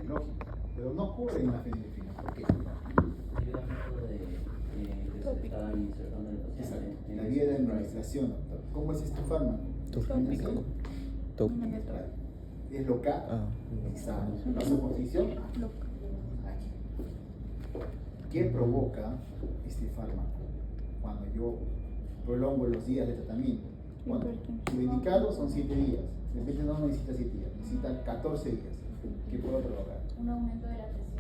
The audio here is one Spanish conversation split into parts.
es lógico, pero no ocurre en la fenilefrina. ¿Por qué? Exacto, la vía de administración, doctor. ¿Cómo es este fármaco? Tópico. Tópico. Es local. Exacto. Vasoconstricción. Aquí. ¿Qué provoca este fármaco cuando yo prolongo los días de tratamiento? Bueno, lo indicado son 7 días. De repente no necesita 7 días, necesita 14 días. ¿Qué puedo provocar? Un aumento de la presión.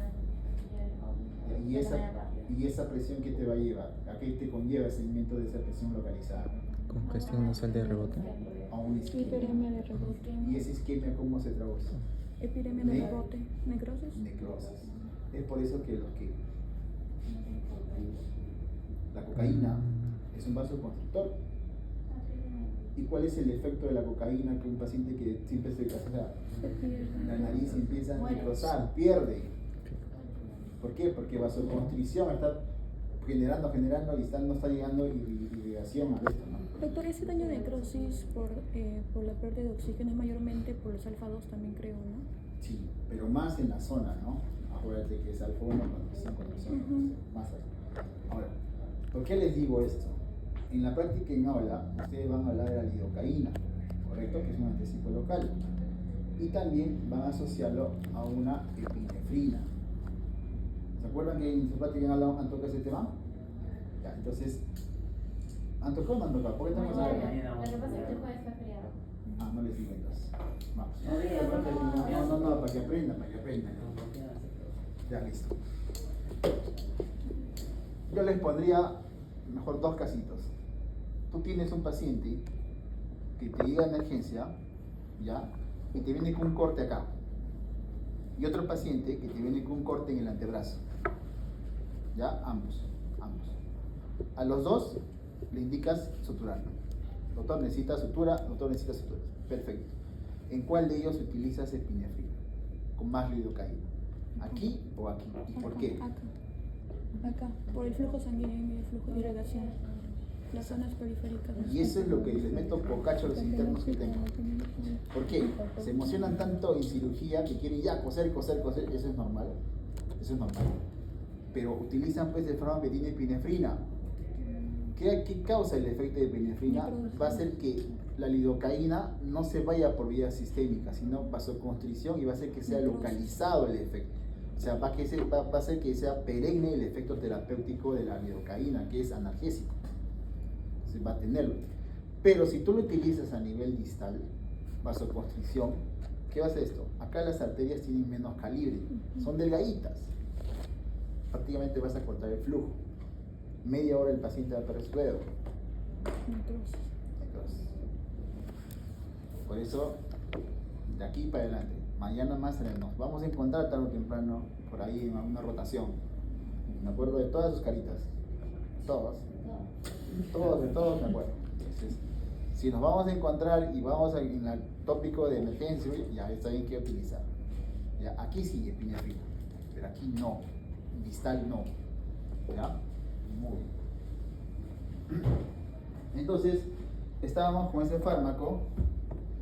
Y esa presión que te va a llevar, ¿a qué te conlleva el seguimiento de esa presión localizada? Congestión nasal de rebote. A una isquemia. Epidemia de rebote. ¿Y esa isquemia cómo se traduce? Epidemia de rebote. Necrosis. Necrosis. Es por eso que la cocaína es un vasoconstrictor. ¿Y cuál es el efecto de la cocaína que un paciente que siempre se casa? La nariz empieza a necrosar, pierde. ¿Por qué? Porque vasoconstricción está generando y no está llegando irrigación a esto, ¿no? Doctor, ese daño de necrosis por la pérdida de oxígeno es mayormente por los alfa-2 también creo, ¿no? Sí, pero más en la zona, ¿no? Acuérdate que es alfa-1 cuando son más alto. Ahora, ¿por qué les digo esto? En la práctica en aula, ustedes van a hablar de la lidocaína, ¿correcto? Que es un anestésico local. Y también van a asociarlo a una epinefrina. ¿Se acuerdan que en su práctica han tocado ese tema? Ya, entonces, ¿han tocado o no han tocado? ¿Por qué estamos acá? Lo que pasa es que el jueves está feriado. Ah, no les digo entonces. Vamos. No, para que aprendan. Ya, listo. Yo les pondría mejor 2 casitos. Tú tienes un paciente que te llega a emergencia, ¿ya? Y te viene con un corte acá. Y otro paciente que te viene con un corte en el antebrazo. ¿Ya? Ambos. A los dos le indicas suturar. Doctor necesita sutura, Perfecto. ¿En cuál de ellos utilizas epinefrina? Con más lidocaína. ¿Aquí o aquí? ¿Y por qué? Acá, por el flujo sanguíneo y el flujo de irrigación. Las zonas periféricas. Y eso es lo que les meto por cacho a los internos que tengo. ¿Por qué? Se emocionan tanto en cirugía que quieren ya coser, eso es normal. Pero utilizan pues el fármaco que tiene epinefrina. ¿Qué causa el efecto de epinefrina? Va a hacer que la lidocaína no se vaya por vía sistémica, sino vasoconstricción, y va a hacer que sea localizado el efecto. O sea, va a hacer que sea perenne el efecto terapéutico de la lidocaína, que es analgésico. Se va a tenerlo. Pero si tú lo utilizas a nivel distal, vasoconstricción, ¿qué va a hacer esto? Acá las arterias tienen menos calibre, son delgaditas. Prácticamente vas a cortar el flujo. Media hora el paciente va a perder su dedo. Necrosis. Por eso, de aquí para adelante, mañana más nos vamos a encontrar tarde o temprano por ahí en una rotación. Me acuerdo de todas sus caritas. Todos me acuerdo. Entonces, si nos vamos a encontrar y vamos en el tópico de emergencia, ya saben qué utilizar. Ya, aquí sí, epinefrina, pero aquí no, distal no. ¿Ya? Muy bien. Entonces, estábamos con ese fármaco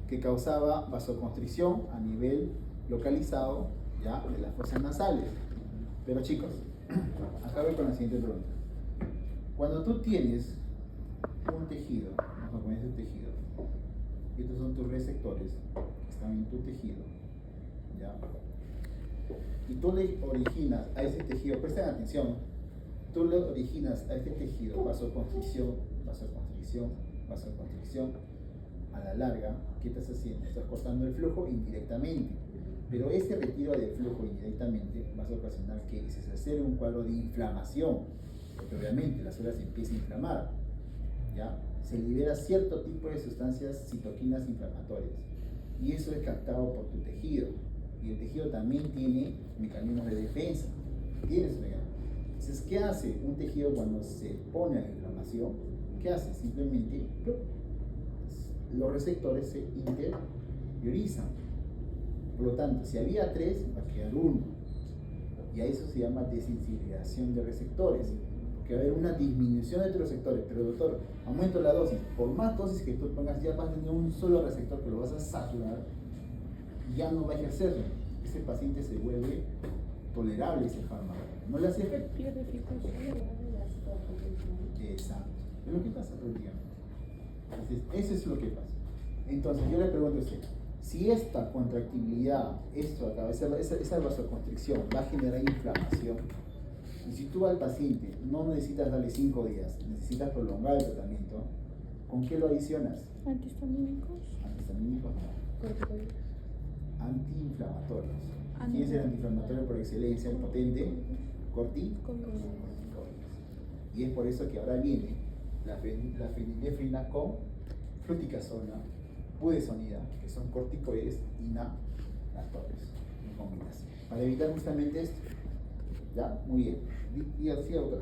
que causaba vasoconstricción a nivel localizado, ya, de las fosas nasales. Pero chicos, acá voy con la siguiente pregunta. Cuando tú tienes un tejido, vamos a poner ese tejido, y estos son tus receptores que están en tu tejido, ¿ya? Y tú le originas a ese tejido, presten atención, tú le originas a este tejido vasoconstricción, a la larga, ¿qué estás haciendo? Estás cortando el flujo indirectamente, pero ese retiro de flujo indirectamente va a ocasionar que se exacerbe un cuadro de inflamación, porque obviamente la célula se empieza a inflamar, ¿ya? Se libera cierto tipo de sustancias citoquinas inflamatorias, y eso es captado por tu tejido, y el tejido también tiene mecanismos de defensa, Entonces, ¿qué hace un tejido cuando se expone a la inflamación? ¿Qué hace? Simplemente los receptores se interiorizan. Por lo tanto, si había 3, va a quedar 1. Y a eso se llama desensibilización de receptores. Porque va a haber una disminución de tus receptores. Pero doctor, aumento la dosis. Por más dosis que tú pongas, ya vas a tener un solo receptor que lo vas a saturar y ya no va a ejercerlo. ese paciente se vuelve tolerable ese fármaco. No le hace efecto. Pierde eficacia. Exacto. Es lo que pasa prácticamente. Entonces, eso es lo que pasa. Entonces, yo le pregunto a usted, si esta contractibilidad, esto acá, esa vasoconstricción va a generar inflamación, y si tú al paciente no necesitas darle 5 días, necesitas prolongar el tratamiento, ¿con qué lo adicionas? Antihistamínicos. Antihistamínicos no. Corticoides. Antiinflamatorios. ¿Quién es el antiinflamatorio por excelencia? El potente corticoides. Y es por eso que ahora viene la fenilefrina con fluticasona, budesonida, que son corticoides inhalatorios en combinación. Para evitar justamente esto. ¿Ya? Muy bien. Y así otra.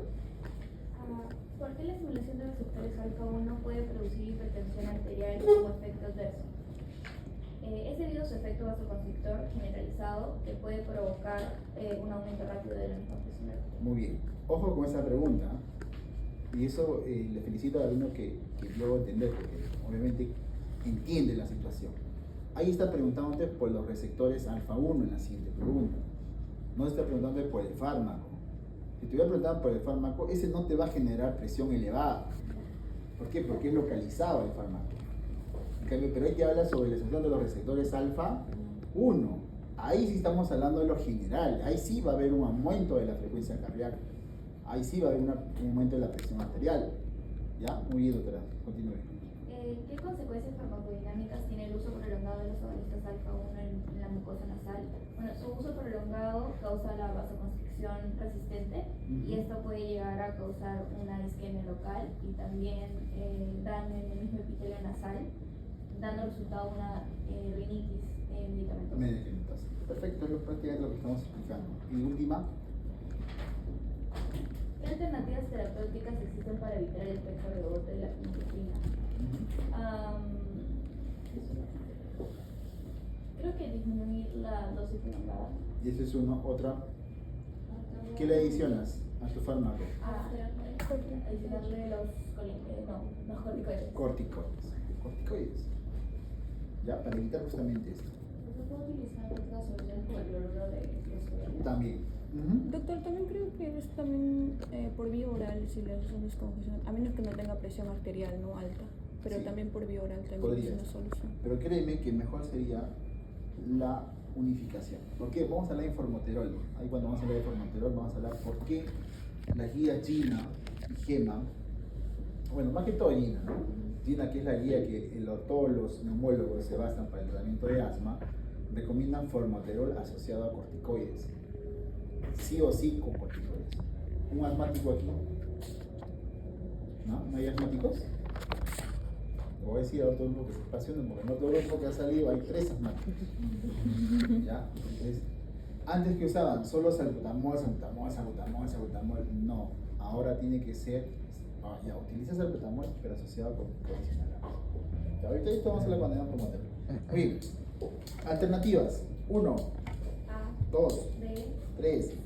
¿Por qué la estimulación de receptores alfa-1 puede producir hipertensión arterial como efecto adverso? Es debido a su efecto vasoconstrictor generalizado que puede provocar un aumento rápido de la misma presión arterial. Muy bien. Ojo con esa pregunta. Y eso le felicito al alumno que llegó a entender, porque obviamente entiende la situación. Ahí está preguntándote por los receptores alfa-1 en la siguiente pregunta. No está preguntándote por el fármaco. Si te hubiera preguntado por el fármaco, ese no te va a generar presión elevada. ¿Por qué? Porque es localizado el fármaco. En cambio, pero ahí te habla sobre la excepción de los receptores alfa-1. Ahí sí estamos hablando de lo general. Ahí sí va a haber un aumento de la frecuencia cardíaca. Ahí sí va a haber un aumento de la presión arterial. ¿Ya? Muy bien, doctora. Continúe. ¿Qué consecuencias farmacodinámicas tiene el uso prolongado de los agonistas alfa-1 en la mucosa nasal? Bueno, su uso prolongado causa la vasoconstricción resistente y esto puede llegar a causar una isquemia local y también daño en el mismo epitelio nasal, dando resultado una rinitis medicamentosa. Medicamentosa. Perfecto, es prácticamente lo que estamos explicando. Y última. ¿Qué alternativas terapéuticas existen para evitar el efecto rebote de la fenilefrina? Creo que disminuir la dosis prolongada. Y esa es una, otra. ¿Qué le adicionas a tu fármaco? Adicionarle los corticoides. Corticoides. Ya, para evitar justamente esto. ¿Se puede utilizar otra solución como el cloruro de sodio? También. Doctor, también creo que es también por vía oral si le haces una descongestión, a menos que no tenga presión arterial no alta, pero Sí. También por vía oral también Podría. es una solución. Pero créeme que mejor sería la unificación. ¿Por qué? Vamos a hablar de formoterol. Ahí cuando vamos a hablar de formoterol vamos a hablar por qué la guía Gina y Gema, bueno, más que todo Gina, ¿no? Gina, que es la guía que todos los neumólogos se basan para el tratamiento de asma, recomiendan formoterol asociado a corticoides. Sí o sí con corticoides. ¿Un asmático aquí? ¿No? ¿No hay asmáticos? Lo voy a decir a otro grupo que se apasionen, porque en otro grupo que ha salido hay 3 asmáticos. ¿Ya? Entonces, antes que usaban solo salbutamol, no. Ahora tiene que ser, ya utilizas salbutamol, pero asociado con corticoides inhalados. Ya, ahorita esto vamos a hablar cuando veamos por motel. Bien. Alternativas. 1, A, 2, B, 3, C,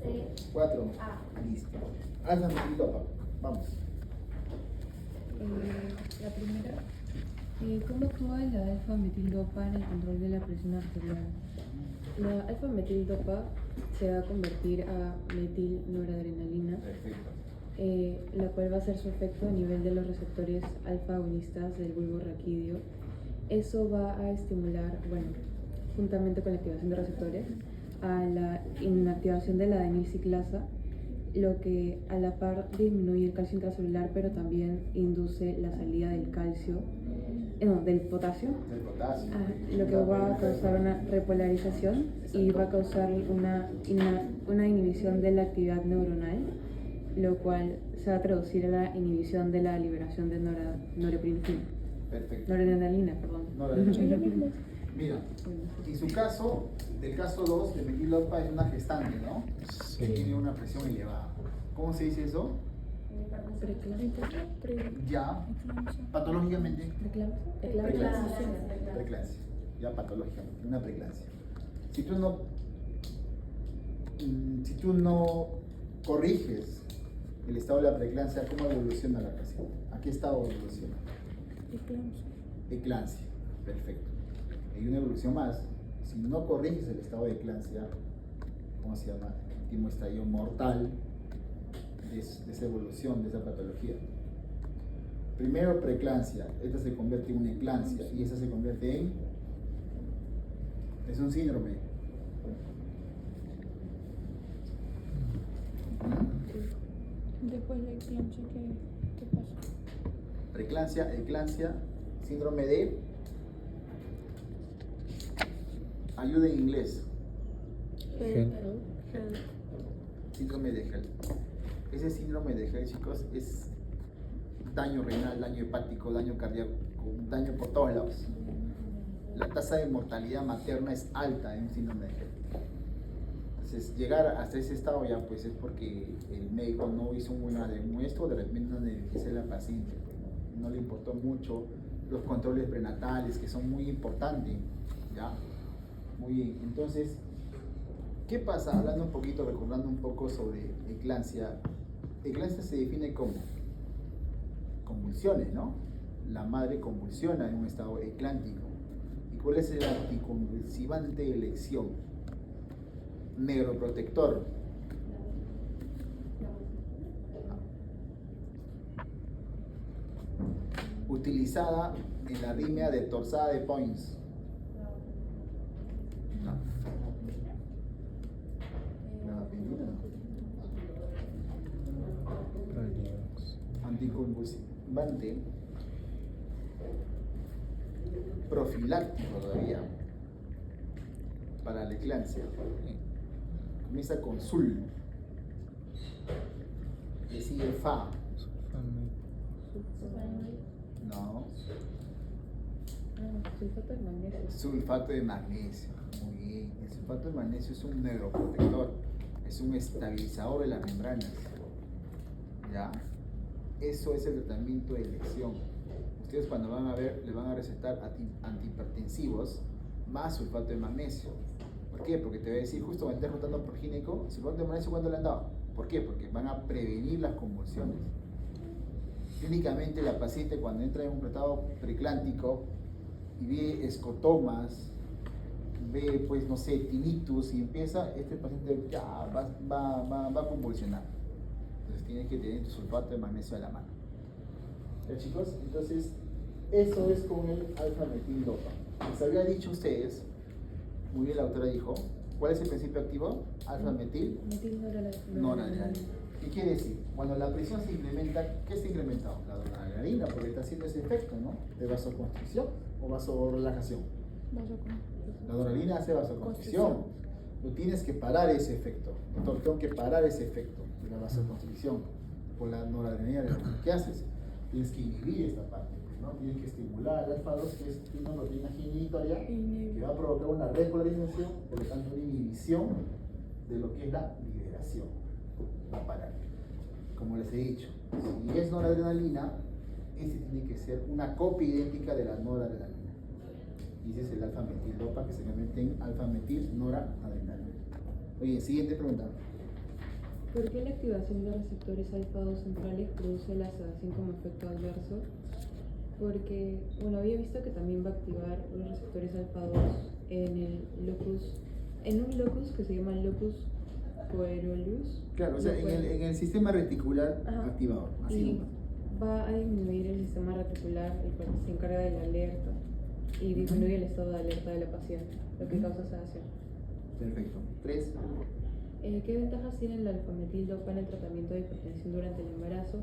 4. A. Listo. Hazla metildopa. Vamos. La primera, ¿cómo actúa la alfa-metildopa en el control de la presión arterial? La alfa-metildopa se va a convertir a metilnoradrenalina, Perfecto. la cual va a hacer su efecto a nivel de los receptores alfa-agonistas del bulbo raquídeo. Eso va a estimular, bueno, juntamente con la activación de receptores, a la inactivación de la adenilciclasa, lo que a la par disminuye el calcio intracelular, pero también induce la salida del calcio, del potasio, El potasio. lo que va a causar una repolarización y va a causar una inhibición de la actividad neuronal, lo cual se va a traducir a la inhibición de la liberación de norepinefrina. Perfecto. Noradrenalina, perdón. Noradrenalina. Mira, en su caso, del caso 2 de metildopa es una gestante, ¿no? Que Sí. tiene una presión elevada. ¿Cómo se dice eso? Ya, patológicamente, preeclampsia. Ya patológicamente, una preeclampsia. Si tú no corriges el estado de la preeclampsia, ¿cómo evoluciona la paciente? ¿A qué estado evoluciona? Eclampsia. Perfecto. Hay una evolución más, Si no corriges el estado de eclampsia, ¿cómo se llama? El último estadio mortal de esa evolución, de esa patología. Primero preeclampsia, esta se convierte en una eclampsia y esta se convierte en... es un síndrome. Después la eclampsia, ¿qué pasa? Preeclampsia, eclampsia, síndrome de... ayuda en inglés. Gen. Síndrome de Hell. Ese síndrome de Hell, chicos, es daño renal, daño hepático, daño cardíaco, daño por todos lados. La tasa de mortalidad materna es alta en un síndrome de Hell. Entonces, llegar hasta ese estado ya pues es porque el médico no hizo un buen diagnóstico, de repente no negligencia a la paciente, no le importó mucho los controles prenatales, que son muy importantes, ¿ya? Muy bien, entonces, ¿qué pasa? Hablando un poquito, recordando un poco sobre eclampsia. Eclampsia se define como convulsiones, ¿no? La madre convulsiona en un estado eclántico. ¿Y cuál es el anticonvulsivante de elección? Neuroprotector. Utilizada en la arritmia de torsada de Points. Anticonvulsivante profiláctico todavía para la eclampsia. Comienza con SUL, le sigue FA. No, Sulfato de magnesio. sulfato de magnesio. Muy bien. El sulfato de magnesio es un neuroprotector, es un estabilizador de las membranas. ¿Ya? Eso es el tratamiento de elección. Ustedes cuando van a ver, le van a recetar antihipertensivos más sulfato de magnesio. ¿Por qué? Porque te voy a decir, justo cuando estés rotando por gineco, sulfato de magnesio, ¿cuánto le han dado? ¿Por qué? Porque van a prevenir las convulsiones. Clínicamente la paciente cuando entra en un tratado preeclántico y ve escotomas, ve pues no sé, tinnitus y empieza, este paciente ya va a convulsionar. Entonces tienes que tener tu sulfato de magnesio a la mano. ¿Ya, chicos? Entonces, eso es con el alfa-metil-dopa. Les había dicho a ustedes, muy bien la autora dijo, ¿cuál es el principio activo? Alfa-metil noradrenalina. ¿Qué quiere decir? Cuando la presión se incrementa, ¿qué se ha incrementado? La noradrenalina, porque está haciendo ese efecto, ¿no? De vasoconstricción o vasorelajación. La noradrenalina hace vasoconstricción. Tú tienes que parar ese efecto. Doctor, tengo que parar ese efecto de la vasoconstricción por la noradrenalina. ¿Qué haces? Tienes que inhibir esta parte, ¿no? Tienes que estimular el alfa-2, que es una proteína inhibitoria, que va a provocar una repolarización, por lo tanto una inhibición de lo que es la liberación. Va a parar. Como les he dicho, si es noradrenalina, este tiene que ser una copia idéntica de la noradrenalina. Y ese es el alfa-metil-dopa, que se convierte en alfa-metil-noradrenalina. Oye, siguiente pregunta. ¿Por qué la activación de receptores alfa-2 centrales produce la sedación como efecto adverso? Porque, bueno, había visto que también va a activar los receptores alfa-2 en el locus, en un locus que se llama locus coeruleus. Claro, o sea, en el sistema reticular activador, así y nomás. va a disminuir el sistema reticular, el cual se encarga de la alerta, y disminuye el estado de alerta de la paciente, lo que causa sedación. Perfecto. 3. ¿Qué ventajas tiene el alfa-metil-dopa en el tratamiento de hipertensión durante el embarazo?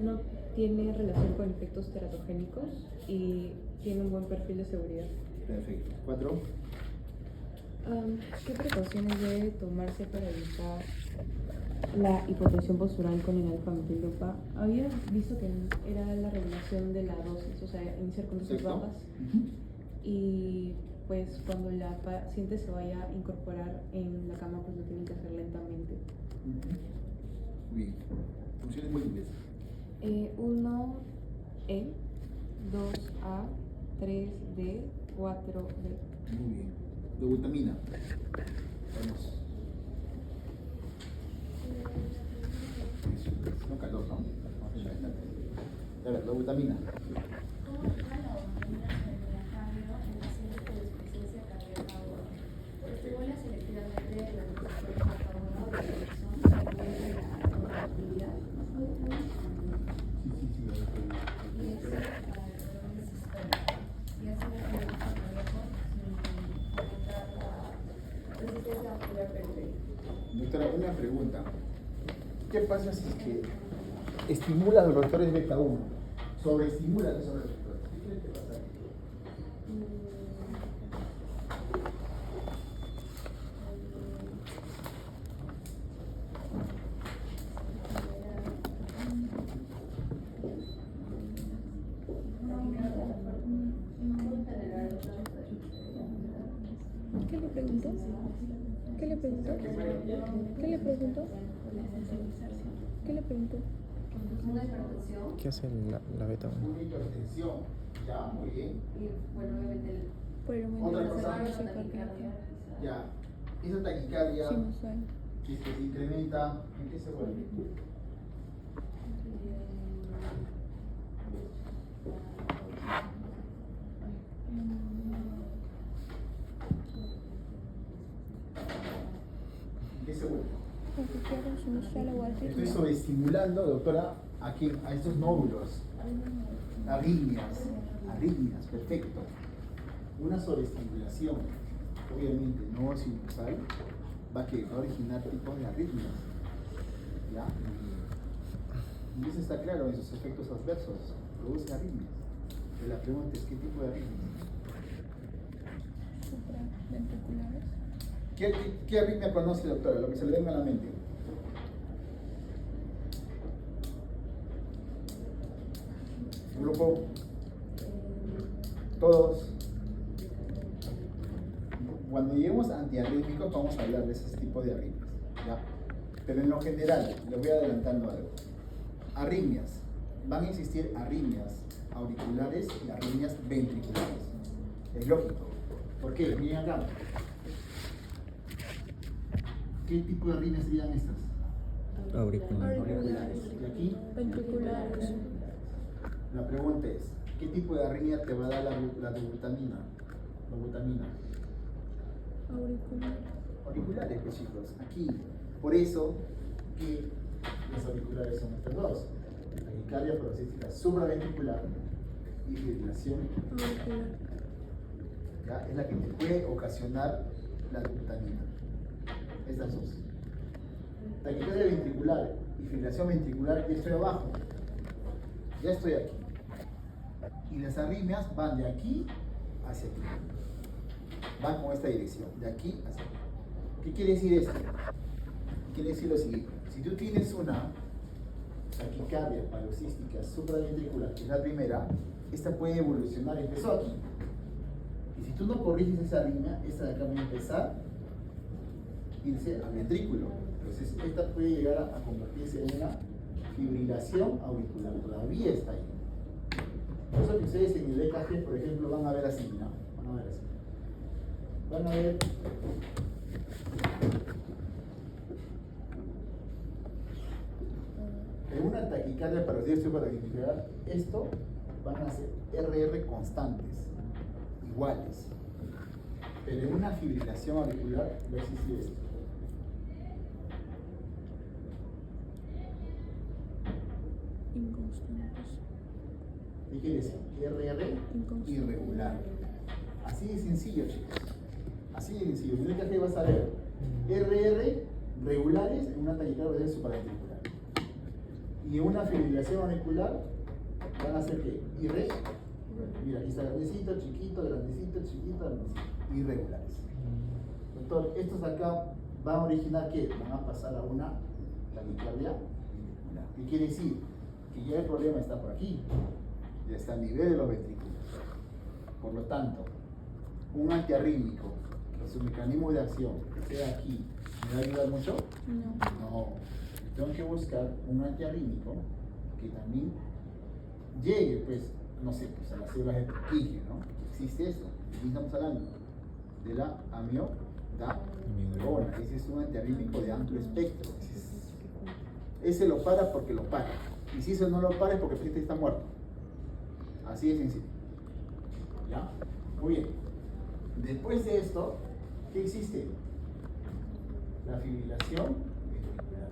No tiene relación con efectos teratogénicos y tiene un buen perfil de seguridad. Perfecto. 4. ¿Qué precauciones debe tomarse para evitar la hipotensión postural con el alfa-metil-dopa? Había visto que era la regulación de la dosis, o sea, iniciar con dosis bajas. Y pues cuando la paciente se vaya a incorporar en la cama, pues lo tienen que hacer lentamente. Bien. Funciones múltiples. 1E, 2A, 3D, 4D. Muy bien. Dobutamina. Vamos. No calor, ¿no? A ver, dobutamina. ¿Cómo actúa la dopamina en el miocardio en pacientes con insuficiencia cardíaca? Doctora, una pregunta. ¿Qué pasa si es que estimulas a los receptores beta 1? Sobreestimulas a esos receptores. ¿Qué crees que pasa? ¿Qué le preguntó? ¿Qué le preguntó? ¿Qué le preguntó? ¿Qué le preguntó? Una hipertensión ¿Qué hace la beta 1? Una hipertensión. Ya, muy bien. y bueno, obviamente el Por el aumento Otra de la cosa. frecuencia cardíaca Ya. Esa taquicardia sinusal. que se incrementa, ¿en qué se vuelve? ¿En qué se vuelve? Taquicardia sinusal o Estoy arritmia. sobreestimulando, doctora, a estos nódulos. Arritmias, perfecto. Una sobreestimulación, obviamente no sinusal, va a originar tipos de arritmias. ¿Ya? Y eso está claro en sus efectos adversos, produce arritmias. Pero la pregunta es, ¿qué tipo de arritmias? Supraventriculares. ¿Qué arritmia conoce, doctora? Lo que se le venga a la mente. Grupo. Todos. Cuando lleguemos a antiarrítmicos vamos a hablar de ese tipo de arritmias, ¿ya? Pero en lo general, les voy adelantando algo. Arritmias. Van a existir arritmias auriculares y arritmias ventriculares. Es lógico. ¿Por qué? Miren acá. ¿Qué tipo de arritmias serían estas? Auricular. Auriculares. Y aquí, Ventriculares. la pregunta es, ¿qué tipo de arritmia te va a dar la dobutamina? Auricular. Auriculares, pues chicos, aquí. Por eso que los auriculares son estos dos. Taquicardia paroxística supraventricular y fibrilación, Auricular. ¿ya? Es la que te puede ocasionar la dobutamina. Estas dos. Taquicardia ventricular y fibrilación ventricular, ya estoy abajo. Ya estoy aquí. Y las arritmias van de aquí hacia aquí. Van con esta dirección, de aquí hacia aquí. ¿Qué quiere decir esto? Quiere decir lo siguiente. Si tú tienes una taquicardia paroxística supraventricular, que es la primera, esta puede evolucionar, empezó aquí. Y si tú no corriges esa arritmia, esta de acá va a empezar a irse al ventrículo. Entonces, esta puede llegar a convertirse en una fibrilación auricular. Todavía está ahí. Por eso que ustedes en el EKG, por ejemplo, van a ver así, ¿no? Van a ver así. Van a ver en una taquicardia paroxística supraventricular, esto van a ser RR constantes, iguales. Pero en una fibrilación auricular va a existir esto. Inconstantes. ¿Qué quiere decir? RR irregular. Así de sencillo, chicos. Así de sencillo. En el EKG vas a ver RR regulares en una taquicardia supraventricular. Y en una fibrilación auricular van a ser ¿qué? Mira, aquí está grandecito, chiquito, grandecito, chiquito, grandecito. Irregulares. Doctor, estos acá van a originar ¿qué? Van a pasar a una taquicardia ventricular. ¿Qué quiere decir? Que ya el problema está por aquí. Ya está a nivel de los ventrículos. Por lo tanto, un antiarrítmico, que su mecanismo de acción sea aquí, ¿me va a ayudar mucho? No. No. Tengo que buscar un antiarrítmico que también llegue, pues, no sé, pues a las células de Purkinje, ¿no? Existe eso. ¿De qué estamos hablando? De la amiodarona. Ese es un antiarrítmico de amplio espectro. Ese lo para porque lo para. Y si eso no lo para es porque el paciente está muerto. Así de sencillo. ¿Ya? Muy bien. Después de esto, ¿qué existe? La fibrilación ventricular.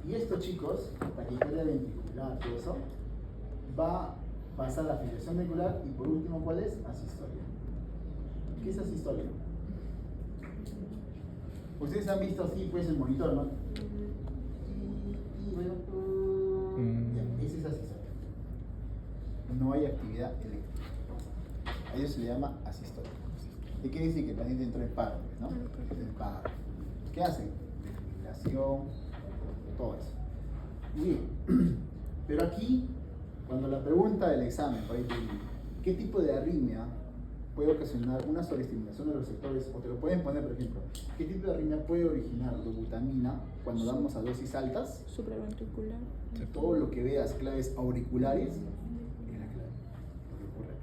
Y esto, chicos, taquicardia ventricular, todo eso, va a pasar a la fibrilación ventricular y por último, ¿cuál es? Asistolia. ¿Qué es asistolia? Ustedes han visto así pues el monitor, ¿no? Ya, ese es asistente. No hay actividad eléctrica. A ello se le llama asistólico. ¿Qué quiere decir? Que el paciente entró en paro, ¿no? En paro. ¿Qué hace? Defibrilación, todo eso. Muy bien. Pero aquí, cuando la pregunta del examen, por ahí te dice, ¿qué tipo de arritmia puede ocasionar una sobreestimulación de los receptores? O te lo pueden poner, por ejemplo, ¿qué tipo de arritmia puede originar dobutamina cuando damos a dosis altas? Supraventricular. Todo lo que veas claves auriculares es la clave, lo que ocurre.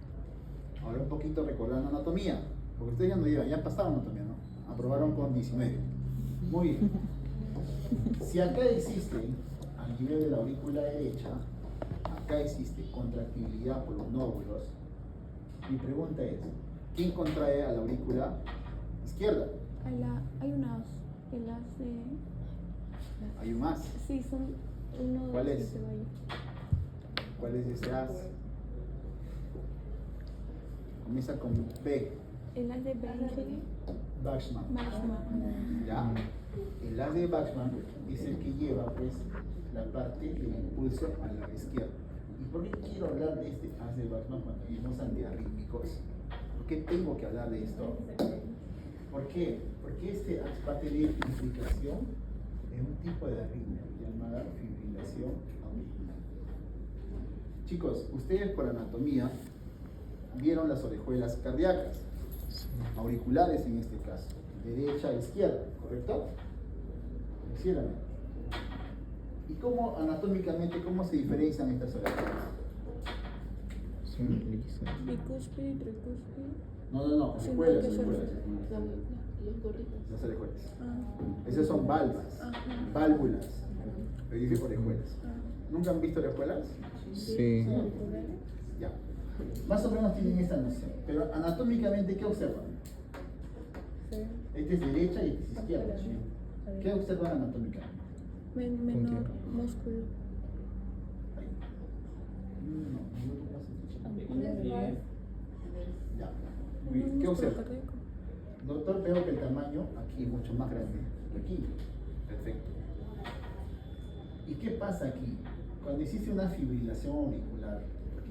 Ahora un poquito recordando anatomía, porque ustedes ya no llevan, ya pasaron anatomía, ¿no? Aprobaron con 19. Muy bien. Si acá existe, al nivel de la aurícula derecha, acá existe contractibilidad por los nódulos, mi pregunta es, ¿quién contrae a la aurícula izquierda? Hay unas, Hay un as. sí, son uno, ¿Cuál dos, es? siete, vaya. ¿Cuál es ese as? Comienza con B. El as de Bentley, Bachmann. Maxman. ¿Ya? El as de Bachmann es el que lleva pues la parte del impulso a la izquierda. ¿Y por qué quiero hablar de este as de Bachmann cuando vimos antiarrítmicos? ¿Por qué tengo que hablar de esto? ¿Por qué? Porque este as va a tener implicación en un tipo de arritmia llamada fibrilación auricular. Chicos, ustedes por anatomía vieron las orejuelas cardíacas, auriculares en este caso, derecha e izquierda, ¿correcto? Hicieron. ¿Y cómo anatómicamente, cómo se diferencian estas orejuelas? Son lisas. Bicúspide y tricúspide. No, Sí, orejuelas, no, que son- orejuelas. Los gorritos. Las orejuelas. Ah, Esas son valvas, válvulas, pero yo dije orejuelas. ¿Nunca han visto orejuelas? Sí. Ya. Más o menos tienen esta noción. Pero anatómicamente, ¿qué observan? Este es derecha y este es izquierda. ¿Qué observan anatómicamente? menor músculo. Ahí. No, ya. Muy bien. ¿Qué Músculo observan? cardíaco. Doctor, veo que el tamaño aquí es mucho más grande que aquí. Perfecto. ¿Y qué pasa aquí? Cuando existe una fibrilación auricular,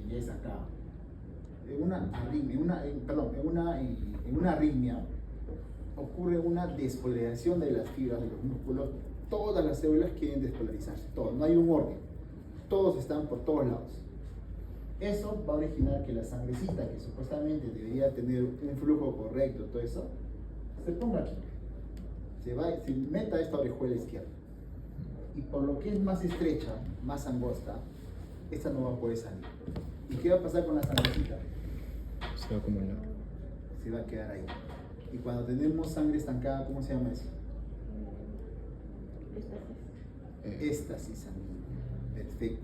que ya es acá, en una arritmia ocurre una despolarización de las fibras de los músculos. Todas las células quieren despolarizarse, todas, no hay un orden, todos están por todos lados. Eso va a originar que la sangrecita, que supuestamente debería tener un flujo correcto, todo eso, se ponga aquí, se meta a esta orejuela izquierda. Y por lo que es más estrecha, más angosta, esta no va a poder salir. ¿Y qué va a pasar con la sangrecita? Se va a acumular. Se va a quedar ahí. Y cuando tenemos sangre estancada, ¿cómo se llama eso? Éstasis sanguínea. Perfecto.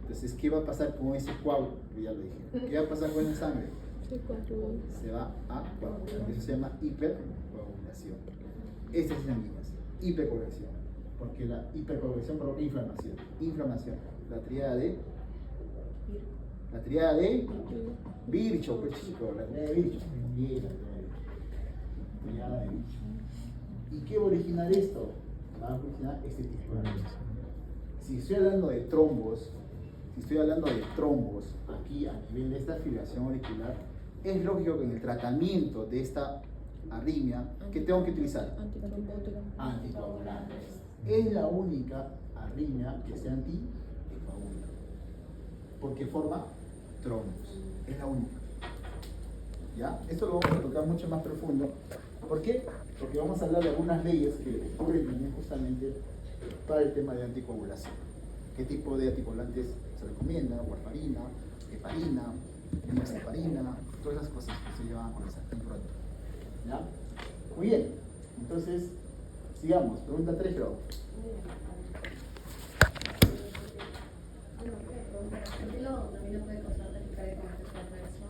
Entonces, ¿qué va a pasar con ese coágulo? Ya lo dije. ¿Qué va a pasar con esa sangre? Se va a coagular. Eso se llama hipercoagulación. Éstasis sanguínea. Hipercoagulación. Porque la hipercoagulación provoca inflamación. Inflamación. La triada de Virchow, pues chico, la triada de Virchow. Bien, la triada de Virchow. ¿Y qué va a originar esto? Va a originar este tipo de cosas. Si estoy hablando de trombos, aquí a nivel de esta fibrilación auricular, es lógico que en el tratamiento de esta arritmia, ¿qué tengo que utilizar? Anticoagulantes. Es la única arritmia que sea anticoagulante, porque forma trombos. Es la única. ¿Ya? Esto lo vamos a tocar mucho más profundo. ¿Por qué? Porque vamos a hablar de algunas leyes que ocurren también justamente para el tema de anticoagulación. ¿Qué tipo de anticoagulantes se recomienda? Warfarina, heparina, enoxaparina, todas esas cosas que se llevan a conocer en pronto. ¿Ya? Muy bien. Entonces, sigamos. Pregunta 3, creo. También lo puede causar taquicardia con efecto adverso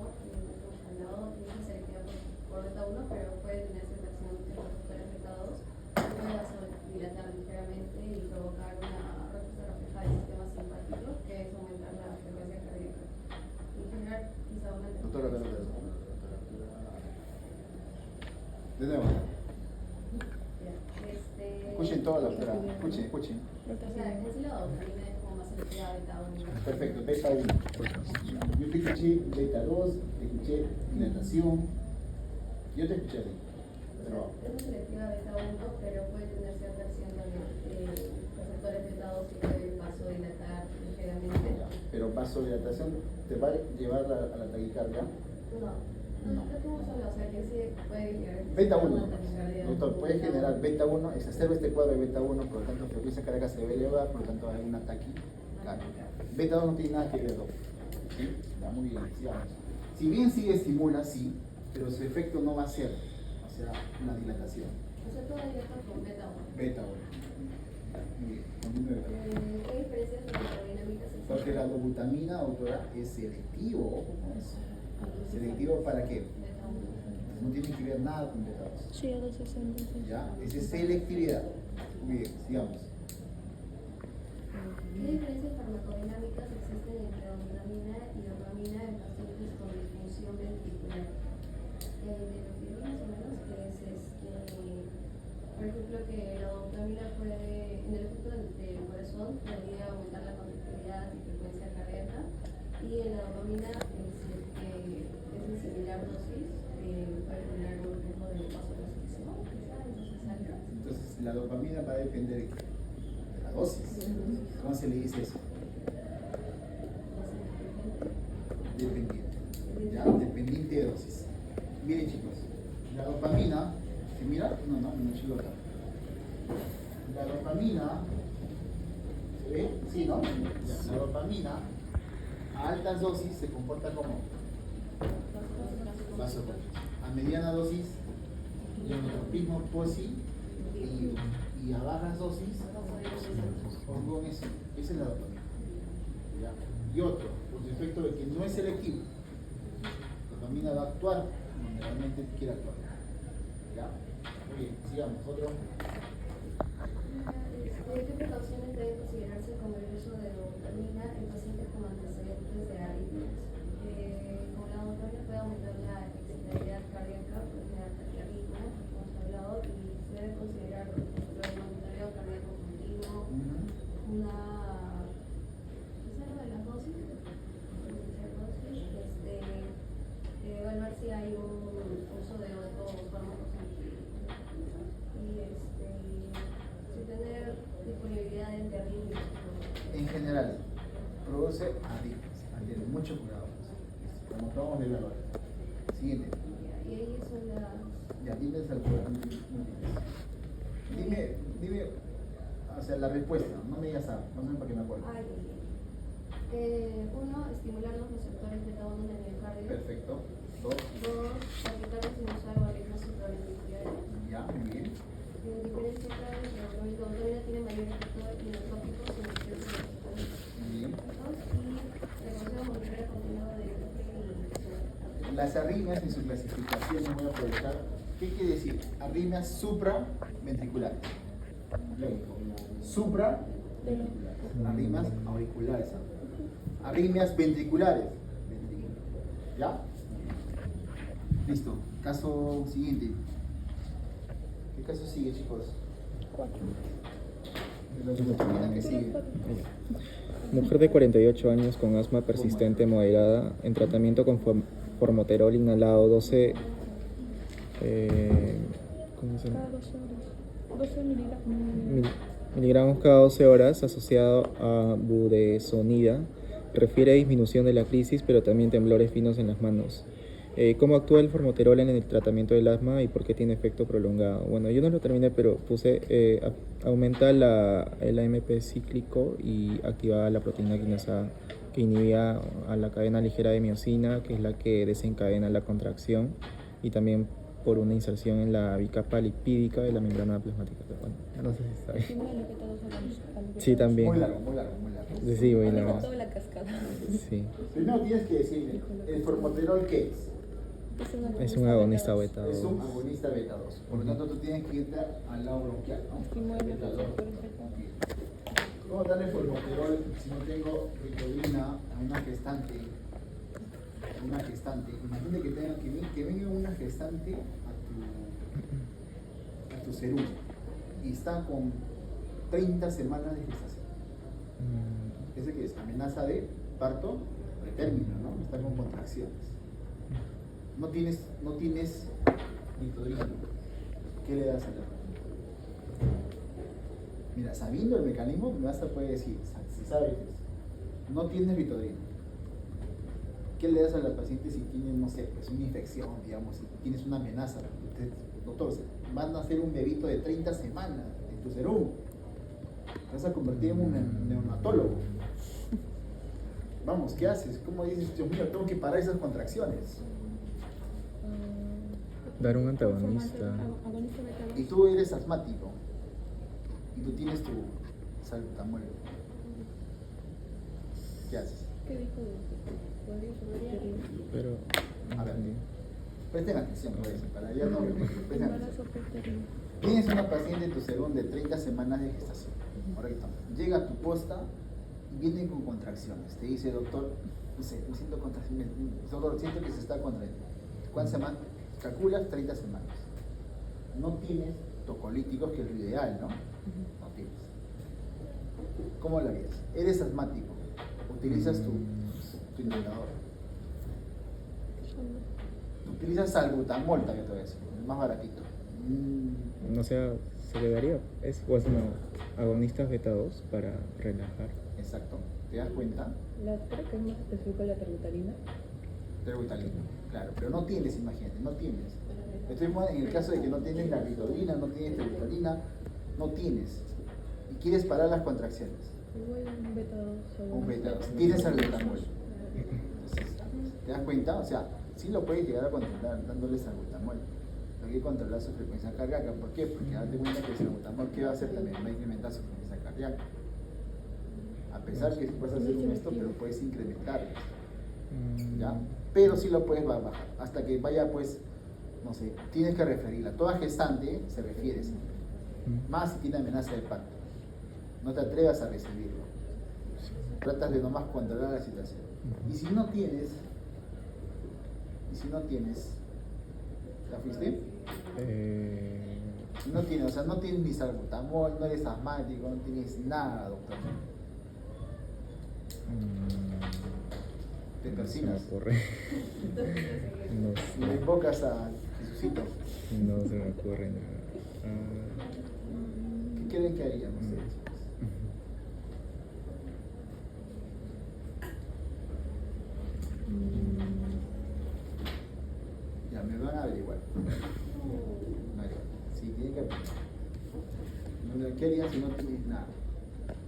al lado, no es selectiva por beta 1, pero puede tener sensación de los receptores afectados, puede vasodilatar ligeramente y provocar una respuesta refleja del sistema simpático, que es aumentar la frecuencia cardíaca. En general, quizá una Doctora. De nuevo. Escuchen toda la doctora, escuchen. O sea, en sí la dopamina es como más selectiva beta 1. Perfecto, beta 1. Yo te escuché beta 2, te escuché dilatación. Yo te escuché así. Pero, Es muy selectiva beta 1, pero puede tener cierta acción también. Receptores beta 2 que pueden vasodilatar ligeramente. pero vasodilatación te va a llevar a la taquicardia. No es como solo, o sea, que sí puede llegar. Beta 1, a taquicardia. doctor, puede generar beta 1, exacerba este cuadro de beta 1, por lo tanto, la frecuencia cardíaca se debe elevar, por lo tanto, hay una taquicardia. Beta 2 no tiene nada que ver, doctor. ¿Sí? Ya, muy bien, sigamos. Si bien sí estimula, sí, pero su efecto no va a ser, o sea, una dilatación. O sea, todavía está con beta 1. Beta 1. Muy bien, continúe. ¿Qué diferencias farmacodinámicas existen? Porque la dobutamina, doctora, es selectivo, ojo con eso. ¿Selectivo para qué? Beta 1. No tiene que ver nada con beta 2. Sí, a 260. ¿Ya? Esa es selectividad. Muy bien, sigamos. ¿Qué diferencias farmacodinámicas existen entre dobutamina y dopamina en pacientes con disfunción ventricular? De lo que vi más o menos es por ejemplo, que la dobutamina puede, en el efecto del corazón, podría aumentar la contractilidad y frecuencia cardíaca, y en la dopamina, es en similar dosis, puede generar un riesgo de vasoconstricción, quizás, entonces algo. Entonces, la dopamina va a depender de la dosis. ¿Cómo se le dice eso? Dependiente. ¿Ya? Dependiente de dosis. Miren, chicos, la dopamina, ¿se mira? No chilota. La dopamina, ¿se ve? Sí, ¿no? Ya, la dopamina a altas dosis se comporta como vasoconstricción. A mediana dosis, ionotropismo posi, y a bajas dosis, hormón esa es la dopamina. ¿Ya? Y otro, por su efecto de que no es selectivo, la dopamina va a actuar donde realmente quiere actuar. ¿Ya? Muy bien, sigamos, otro. ¿Qué precauciones deben considerarse con el uso de dopamina en pacientes con antecedentes de arritmias? Como la dopamina puede aumentar la excitabilidad cardíaca, puede generar taquiarritmia, como hemos hablado, y se debe considerar, por ejemplo, el monitoreo cardíaco continuo, una reserva de las dosis, evaluar si hay un uso de otros fármacos y si tener disponibilidad de arritmias. En general, produce arritmias. Hay que tener mucho cuidado. Como acabamos de ver ahora. Siguiente. Y ahí son las. Ya, dime esa altura. Dime, o sea, la respuesta. No me digas A, no sé para qué me acuerdo. Uno, estimular los receptores beta 1 en el miocardio. Perfecto. Dos. Practicar sin usar barreras supraventriculares. Ya, muy bien. Diferencia clave entre la dopamina tiene mayor efecto inotrópico sobre ciertos receptores. Muy bien. Y reconocer monitorea continuado de y Las arritmias en su clasificación, no voy a aprovechar. ¿Qué quiere decir? Arritmias supraventriculares. Lógico. Supraventriculares. Arritmias auriculares. Arritmias ventriculares. ¿Ya? Listo. Caso siguiente. ¿Qué caso sigue, chicos? 4. ¿Qué sigue? Mujer de 48 años con asma persistente moderada en tratamiento con formoterol inhalado 12 ¿cómo se llama? Cada 12 horas. 12 miligramos cada 12 horas asociado a budesonida. Refiere a disminución de la crisis, pero también temblores finos en las manos. ¿Cómo actúa el formoterol en el tratamiento del asma y por qué tiene efecto prolongado? Bueno, yo no lo terminé, pero puse aumenta el AMP cíclico y activa la proteína quinasa que inhibía a la cadena ligera de miocina, que es la que desencadena la contracción, y también por una inserción en la bicapa lipídica de la membrana plasmática. Bueno, no sé si está bien. Sí, también. Muy largo. Sí, muy largo. Toda la cascada. Sí. Primero tienes que decirle, ¿el formoterol qué es? Es un agonista beta 2. Es un agonista beta 2. Por lo tanto, tú tienes que irte al lado bronquial, ¿no? Beta 2. ¿Cómo darle formoterol si no tengo ricolina a una gestante? Imagínate que venga una gestante a tu serum. y está con 30 semanas de gestación. ¿Ese que es? Amenaza de parto pretérmino, ¿no? Está con contracciones. No tienes Vitodrina. ¿Qué le das a la paciente? Mira, sabiendo el mecanismo, me vas a poder decir, si sabes, no tienes Vitodrina. ¿Qué le das a la paciente si tiene, no sé, pues una infección, digamos, si tienes una amenaza? Doctor, van a hacer un bebito de 30 semanas en tu serum. Te vas a convertir en un neonatólogo. Vamos, ¿qué haces? ¿Cómo dices, Dios mío, tengo que parar esas contracciones? Dar un antagonista. Agonista beta 2. Y tú eres asmático. Y tú tienes tu salbutamol. ¿Qué haces? ¿Qué dijo? ¿Podría ser? Pero. A ver, presten atención, por eso, para ya no. Presten Embarazo atención. preterino. Tienes una paciente en tu serum de 30 semanas de gestación. Correcto. Llega a tu posta y viene con contracciones. Te dice, doctor, no sé, me siento contracciones. Doctor, siento que se está contrayendo. ¿Cuántas semanas? Calculas 30 semanas. No tienes tocolíticos, que es lo ideal, ¿no? No tienes. ¿Cómo lo harías? Eres asmático. Utilizas tu inhalador. Utilizas salbutamol, también te voy a decir, es más baratito. No sé, se le daría. O es no, agonistas beta 2 para relajar. Exacto. ¿Te das cuenta? Creo que es más específico la terbutalina. Terbutalina, claro, pero no tienes, imagínate, no tienes. Estuvimos en el caso de que no tienes la vitodina, no tienes terbutalina, no tienes. Y quieres parar las contracciones. Igual un beta 2 o Un beta 2. Tienes salbutamol. Entonces, ¿te das cuenta? O sea, sí lo puedes llegar a controlar dándole salbutamol. Pero hay que controlar su frecuencia cardíaca. ¿Por qué? Porque date cuenta que el salbutamol, ¿qué va a hacer también? Va a incrementar su frecuencia cardíaca. A pesar que puedes hacer un esto, pero puedes incrementar. ¿Ya? Pero sí lo puedes bajar. Hasta que vaya, pues, no sé, tienes que referirla. Toda gestante se refiere siempre. Más si tiene amenaza de parto. No te atrevas a recibirlo. Tratas de nomás controlar la situación. Y si no tienes, ¿la fuiste? Si no tienes, o sea, no tienes ni salbutamol, no eres asmático, no tienes nada, doctor. Te persinas. No se me ocurre. Y le invocas a Jesucito. No se me ocurre nada. ¿Qué creen que harían ustedes? Ya me van a averiguar. Vale. Sí, tienen que averiguar. ¿Qué harían si no tienes nada?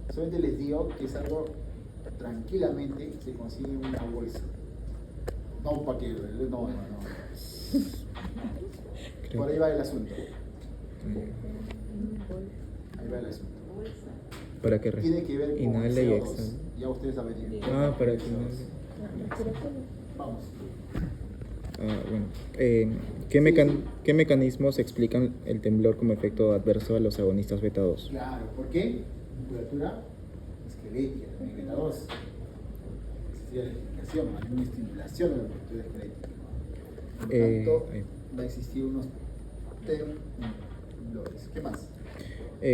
Solamente les digo que es algo tranquilamente se consigue en una bolsa. No, para que. No. Por ahí va el asunto. Ahí va el asunto. Para que Tiene que ver con inhale y CO2. exhale. Ya ustedes saben. Para que inhale. Vamos. Bueno. ¿Qué mecanismos explican el temblor como efecto adverso a los agonistas beta 2? Claro, ¿por qué? Musculatura esquelética, también beta 2. Existía la explicación, hay una estimulación de la musculatura esquelética. Por lo tanto, va a existir unos temblores. ¿Qué más?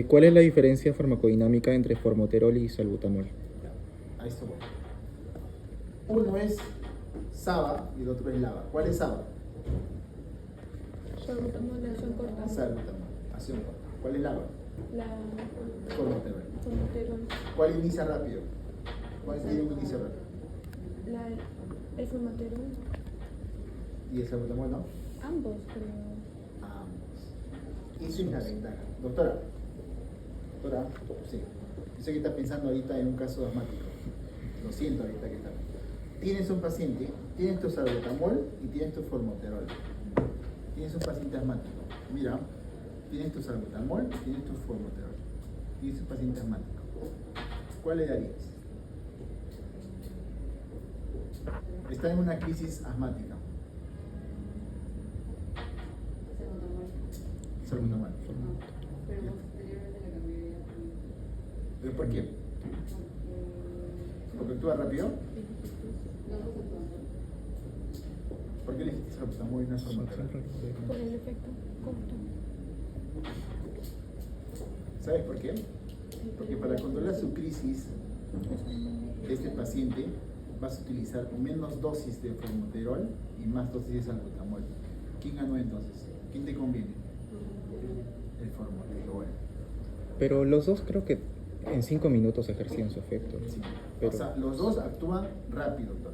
¿Cuál es la diferencia farmacodinámica entre formoterol y salbutamol? A esto voy. Uno es SABA y el otro es LABA. ¿Cuál es SABA? Salbutamol de acción corta. Salbutamol, acción corta. ¿Cuál es LABA? La Formoterol. formoterol. ¿Cuál inicia rápido? ¿Cuál tiene un inicio rápido? El formoterol. ¿Y el salbutamol no? Ambos, creo. Ambos. Eso es la ventaja. Doctora, sí. Yo sé que está pensando ahorita en un caso asmático. Lo siento ahorita que está. Tienes un paciente, tienes tu salbutamol y tienes tu formoterol. Tienes un paciente asmático. Mira, tienes tu salbutamol y tienes tu formoterol. Tienes un paciente asmático. ¿Cuál le darías? Está en una crisis asmática. Salbutamol. Pero posteriormente la cambiaría. ¿Pero por qué? ¿Porque actúa rápido? No concentrando. ¿Por qué elegiste salbutamol y no formoterol? Por el efecto corto. ¿Sabes por qué? Porque para controlar su crisis de este paciente vas a utilizar menos dosis de formoterol y más dosis de salbutamol. ¿Quién ganó entonces? ¿Quién te conviene? El formoterol. Pero los dos creo que en 5 minutos ejercían su efecto. Sí. Pero, O sea, los dos actúan rápido, doctor.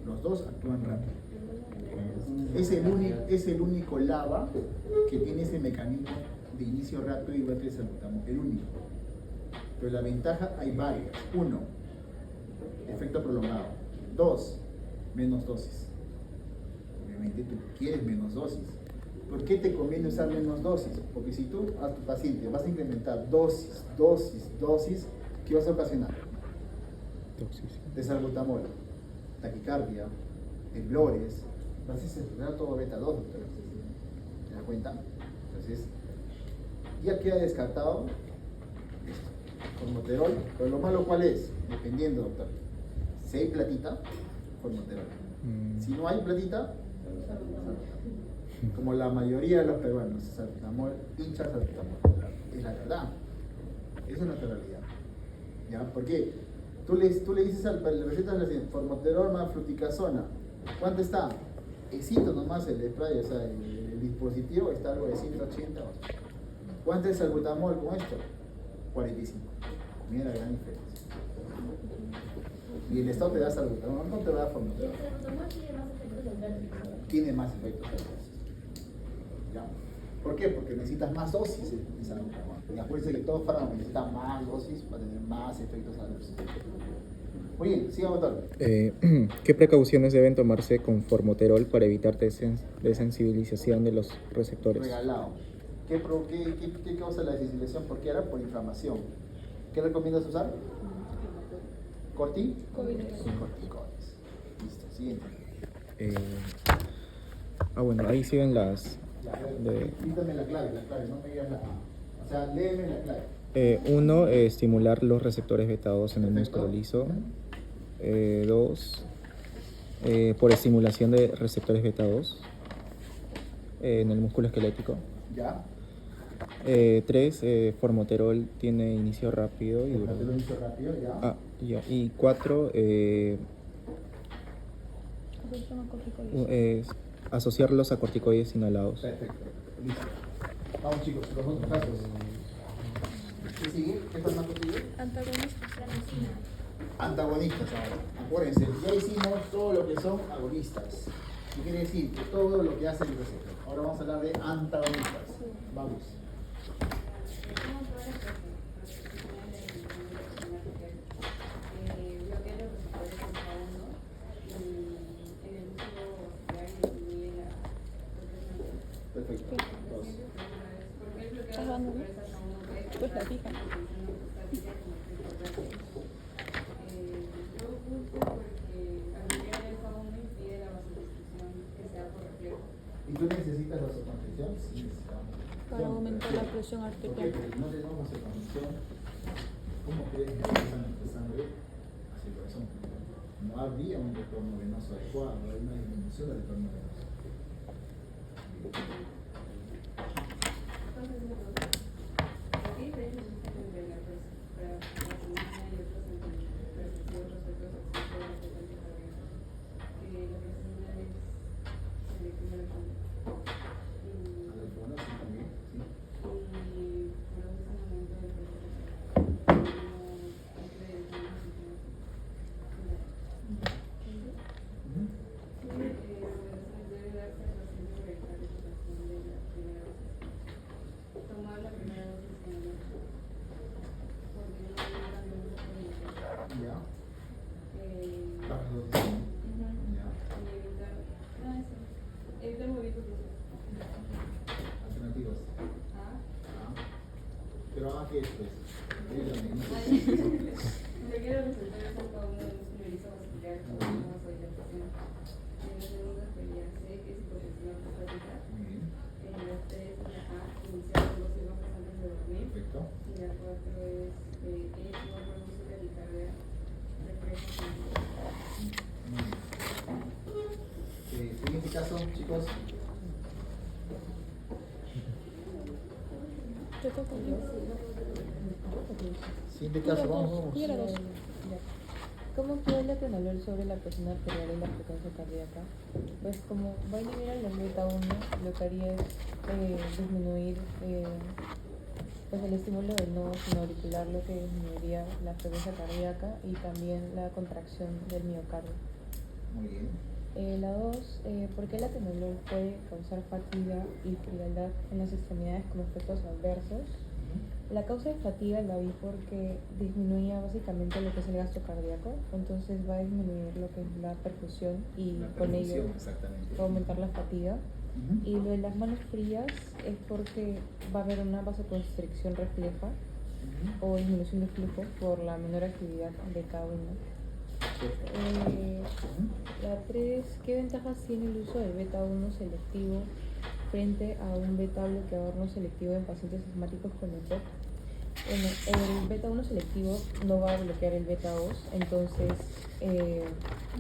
Los dos actúan rápido. Es el único LABA que tiene ese mecanismo de inicio rápido igual que el salbutamol. El único. Pero la ventaja hay varias. 1, efecto prolongado. 2, menos dosis. Obviamente tú quieres menos dosis. ¿Por qué te conviene usar menos dosis? Porque si tú a tu paciente vas a incrementar dosis, ¿qué vas a ocasionar? toxicidad. De salbutamol, taquicardia, temblores, vas a secretar todo beta 2, doctor. ¿Te das cuenta? Entonces, ya queda descartado formoterol, pero lo malo ¿cuál es? Dependiendo, doctor. Si hay platita, formoterol. Si no hay platita, como la mayoría de los peruanos, salbutamol, hincha salbutamol. Es la verdad. Esa es nuestra realidad. ¿Ya? ¿Por qué? Tú le dices le recetas la formoterol más fluticasona. ¿Cuánto está? Exito nomás el spray, o sea, el dispositivo está algo de 180. ¿Cuánto es salbutamol con esto? 45. Mira la gran diferencia. Y el Estado te da salbutamol, no te va a dar formoterol. El salbutamol tiene más efectos adversos. Tiene más efectos adversos. ¿Ya? ¿Por qué? Porque necesitas más dosis de salbutamol. Y acuérdense que todo fármaco necesita más dosis para tener más efectos adversos. Muy bien, siga, doctor. ¿Qué precauciones deben tomarse con formoterol para evitar desensibilización de los receptores? Regalado. ¿Qué causa la desensibilización? ¿Por qué era? Por inflamación. ¿Qué recomiendas usar? Corticoides. Listo, siguiente. Bueno, ahí siguen las... Quítame la clave, no me digas la... O sea, léeme la clave. 1, estimular los receptores beta 2 en el Perfecto. músculo liso. 2, por estimulación de receptores beta 2 en el músculo esquelético. ¿Ya? 3, formoterol tiene inicio rápido y Te lo duradero. hizo rápido, ¿ya? Y 4, asociarlos a corticoides inhalados. Perfecto. Listo. Vamos chicos, los otros casos. ¿Qué sigue? ¿Qué fármaco sigue? Antagonistas. Antagonistas ahora. Acuérdense, ya hicimos todo lo que son agonistas. ¿Qué quiere decir? Que todo lo que hace el receptor. Ahora vamos a hablar de antagonistas. Vamos. Perfecto. Dos. ¿Estás dando? Pues la fija. ¿Y tú necesitas vasoconstricción? Sí, necesitamos. Para aumentar la presión ¿Por qué? arterial. Porque no tenemos vasoconstricción. ¿Cómo crees que pasa nuestra sangre hacia el corazón? No habría un retorno venoso adecuado, hay una disminución del retorno venoso. ¿Qué diferencia existe entre la paracetamol y otros antidepresivos respecto a su acción terapéutica cardíaca? Que la paracetamol es selectiva al fondo. A la zona sí también, sí. Y produce un aumento del proceso cardíaco. No hay que debe darse al paciente para evitar la situación de la primera dosis. Tomar la primera dosis con el otro, porque no hay cambio mucho en el cuerpo. Ya. Ujú. Las dos sí. Ya. Y evitar, no eso, evitar movimientos bruscos. Alternativas. Ah, Ah. Pero ¿qué es pues? Dígame, no sé. lo quiero resaltar es cada uno de los primerizos vascular con una vasodilatación. En la segunda sería C, que es hipotensión prostática. Muy bien. En la 3 es la A, iniciar con dosis bajas antes de dormir. Perfecto. Y la 4 es no produce taquicardia, reflejo. Muy bien. Siguiente caso, chicos. Te toca. Siguiente caso, vamos. Cuida dos. Ya. ¿Cómo actúa el atenolol sobre la presión arterial y la frecuencia cardíaca? Pues como va a inhibir al beta 1, lo que haría es disminuir pues el estímulo del nodo auricular, lo que disminuiría la frecuencia cardíaca y también la contracción del miocardio. Muy bien. La 2, ¿por qué el atenolol puede causar fatiga y frialdad en las extremidades como efectos adversos? La causa de fatiga la vi porque disminuía básicamente lo que es el gasto cardíaco, entonces va a disminuir lo que es la perfusión y La con ello perfusión, exactamente. va a aumentar la fatiga. Ujú. Y lo de las manos frías es porque va a haber una vasoconstricción refleja o disminución de flujo por la menor actividad de cada uno. La 3, ¿qué ventajas tiene el uso del beta 1 selectivo frente a un beta bloqueador no selectivo en pacientes asmáticos con EPOC? Bueno, el beta 1 selectivo no va a bloquear el beta 2, entonces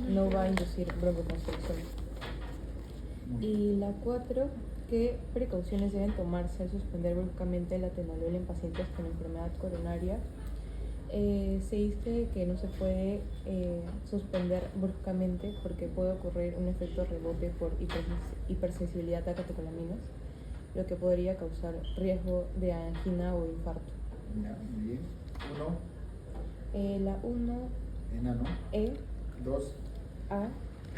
no va a inducir broncoconstricción. Y la 4, ¿qué precauciones deben tomarse al suspender bruscamente el atenolol en pacientes con enfermedad coronaria? Se dice que no se puede suspender bruscamente porque puede ocurrir un efecto rebote por hipersensibilidad a catecolaminas, lo que podría causar riesgo de angina o infarto. Ya, muy bien. 1, La 1, enano. E, 2, A,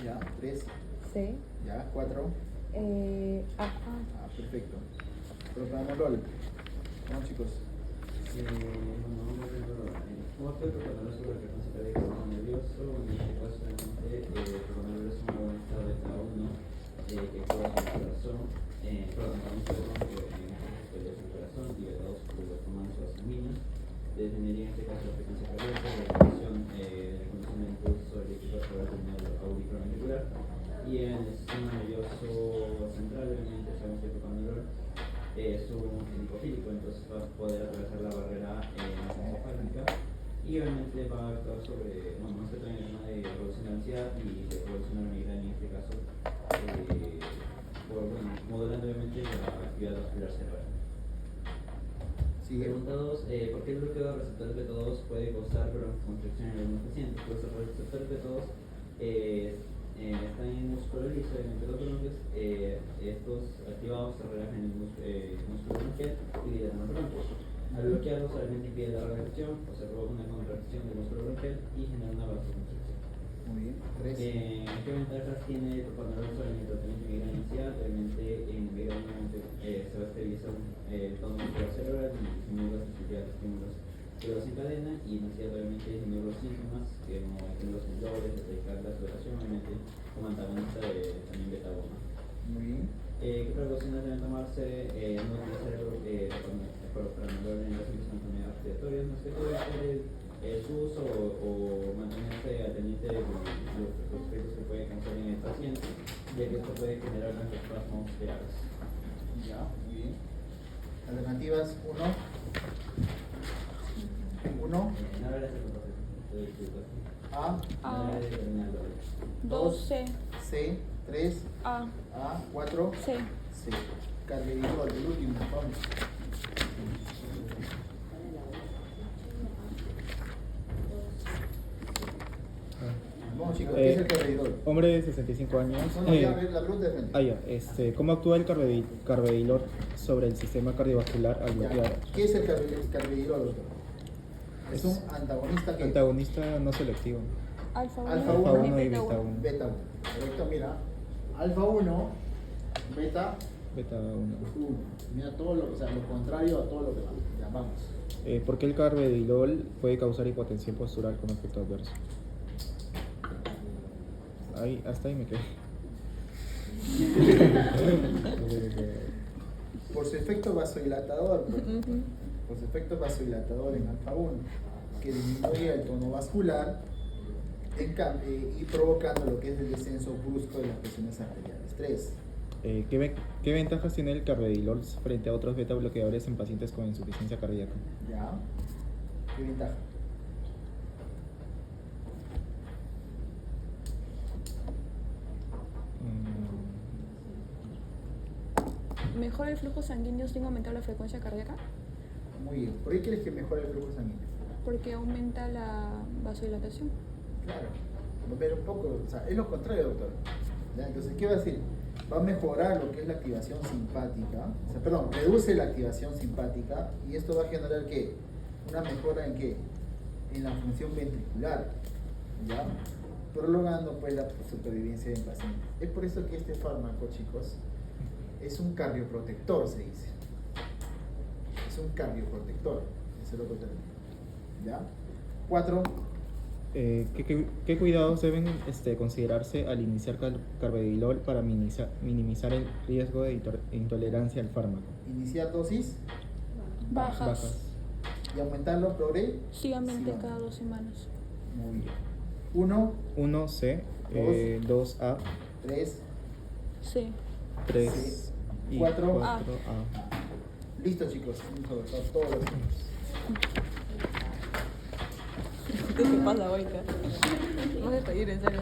ya. 3, C, ya. 4, A. ah, perfecto. Propranolol. Vamos, chicos. ¿Cómo actúa el propanolol sobre la frecuencia cardíaca del sistema nervioso? En este caso, realmente, el propanolol es un agonista beta 1 que actúa sobre el corazón, perdón, agonista beta 1 que en este caso podría ser el corazón, y beta 2 que lo toman sus sanguíneas. Disminuiría en este caso la frecuencia cardíaca, la condición de impulso eléctrico cerebral auricular. Y en el sistema nervioso central, obviamente, sabemos que el propanolol es un lipofílico, entonces va a poder atravesar la barrera encefálica y obviamente va a actuar sobre, bueno, más que todo en el tema de reducción de ansiedad y de reducción de la migraña en este caso, modulando obviamente la actividad vascular cerebral. Sigue. Pregunta 2, ¿por qué el bloqueo de receptores beta 2 puede causar broncoconstricción en algunos pacientes? Pues los receptores beta 2 están en el músculo liso, obviamente los bronquios, estos activados se relajan en el músculo bronquial y liberan los bronquios. Al bloquearlos solamente impide la relajación, o se provoca una contracción del músculo bronquial y genera una vasoconstricción. Muy bien. 3. ¿Qué ventajas tiene el propanolol sobre el tratamiento de migraña y ansiedad? Obviamente en migraña se va a estabilizar el tono muscular cerebral y disminuir la sensibilidad de estímulos que los encadena, y en ansiedad obviamente disminuir los síntomas que no tienen los temblores, detectar la sudoración, obviamente como antagonista de también beta 1. Muy bien. ¿Qué precauciones deben tomarse? No utilizar el propanolol en las enfermedades respiratorias, más que todo su uso o mantenerse al pendiente de los efectos que puede causar en el paciente, ya que esto puede generar espasmos graves. Ya, muy bien. Alternativas 1. 1. Nada de hacer A. A. 2. 2, C, C. 3. A, A. 4. C. C. Carvedilol, el último. Vamos. Vamos, chicos. ¿Qué es el carvedilol? Hombre de 65 años. No, no, ya, a ver, la pregunta de frente. ¿Cómo actúa el carvedilol sobre el sistema cardiovascular al Ya. bloquear? ¿Qué es el carvedilol, doctor? Es un antagonista que Antagonista no selectivo. Alfa 1, Alfa Alfa 1 y beta beta 1. 1. beta 1. Correcto, mira. Alfa 1, beta Beta 1. 1. Mira todo lo, o sea, lo contrario a todo lo que va. Ya vamos. ¿Por qué el carvedilol puede causar hipotensión postural con efecto adverso? Hasta ahí me quedé. Por su efecto vasodilatador, pues. Por su efecto vasodilatador en alfa 1, que disminuye el tono vascular y provocando lo que es el descenso brusco de las presiones arteriales. 3. ¿Qué ventajas tiene el carvedilol frente a otros beta bloqueadores en pacientes con insuficiencia cardíaca? Ya. ¿Qué ventaja? Mejora el flujo sanguíneo sin aumentar la frecuencia cardíaca. Muy Muy bien. ¿Por qué quieres que mejore el flujo sanguíneo? Porque aumenta la vasodilatación. Claro, pero un poco, o sea, es lo contrario, doctor. ¿Ya? Entonces, ¿qué va a decir? Va a mejorar lo que es la activación simpática, o sea, perdón, reduce la activación simpática y esto va a generar ¿qué? Una mejora en qué? En la función ventricular, ¿ya? Prolongando pues la supervivencia del paciente. Es por eso que este fármaco, chicos, es un cardioprotector, se dice. Es un cardioprotector, ese es lo que tenemos. ¿Ya? 4. ¿Qué cuidados deben considerarse al iniciar carvedilol para minimizar el riesgo de intolerancia al fármaco? Iniciar dosis Bajas. y aumentarlo Sigamente cada 2 semanas. Muy bien. 1, 1C, 2A, 3, Sí. 3 Sí. y 4A. 4A. Listo, chicos. Vamos a ver todos los números. ¿Qué te pasa, Boica? Vas a reír, en serio.